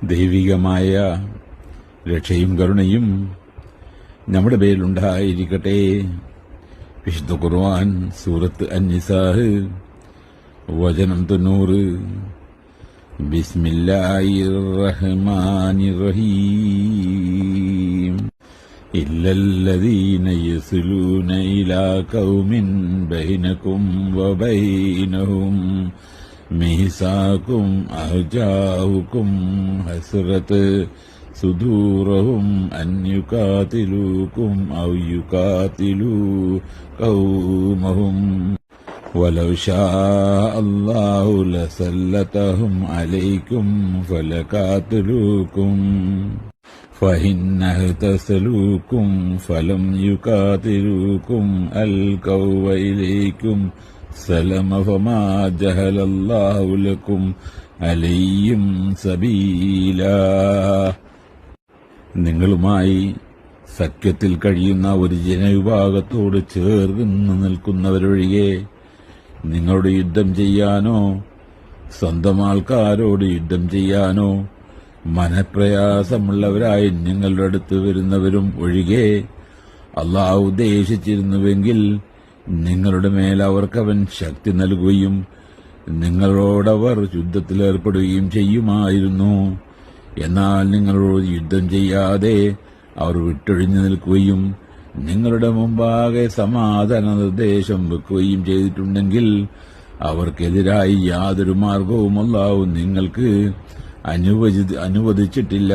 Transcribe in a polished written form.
ദൈവികമായ രക്ഷയും കരുണയും നമ്മുടെ പേരിലുണ്ടായിരിക്കട്ടെ. വിശുദ്ധ ഖുർആൻ സൂറത്ത് അൻ-നിസാഹ് വചനം 90. ബിസ്മില്ലാഹിർ റഹ്മാനിർ റഹീം. ഇല്ലല്ലദീന യസ്ലൂന ഇലാ ഖൗമിൻ ബൈനകും വബൈനഹും മീസാകും അഹ്ജാഉകും ഹസ്റത്ത് സുദൂറഹും അൻ യുഖാതിലൂകും ഔ യുഖാതിലൂ ഖൗമഹും വലൗ ശാഅ അല്ലാഹു ലസല്ലതഹും അലൈക്കും ഫലഖാതിലൂകും ഫഇൻ അഹ്തസലൂകും ഫലം യുഖാതിലൂകും അൽഖൗ ഇലൈക്കും സലമ ഫമാ ജഹലല്ലാഹു ലക്കും അലൈഹിം സബീലാ. നിങ്ങളുമായി സഖ്യത്തിൽ കഴിയുന്ന ഒരു ജനവിഭാഗത്തോട് ചേർന്ന് നിൽക്കുന്നവരൊഴികെ നിങ്ങളോട് യുദ്ധം ചെയ്യാനോ സ്വന്തം ആൾക്കാരോട് യുദ്ധം ചെയ്യാനോ മനപ്രയാസമുള്ളവരായി നിങ്ങളുടെ അടുത്ത് വരുന്നവരും ഒഴികെ അള്ളാഹു ഉദ്ദേശിച്ചിരുന്നുവെങ്കിൽ നിങ്ങളുടെ മേൽ അവർക്കവൻ ശക്തി നൽകുകയും നിങ്ങളോടവർ യുദ്ധത്തിലേർപ്പെടുകയും ചെയ്യുമായിരുന്നു. എന്നാൽ നിങ്ങളോട് യുദ്ധം ചെയ്യാതെ അവർ വിട്ടൊഴിഞ്ഞു നിൽക്കുകയും നിങ്ങളുടെ മുമ്പാകെ സമാധാന നിർദ്ദേശം വെക്കുകയും ചെയ്തിട്ടുണ്ടെങ്കിൽ അവർക്കെതിരായി യാതൊരു മാർഗവും അല്ലാഹു നിങ്ങൾക്ക് അനുവദിച്ചിട്ടില്ല.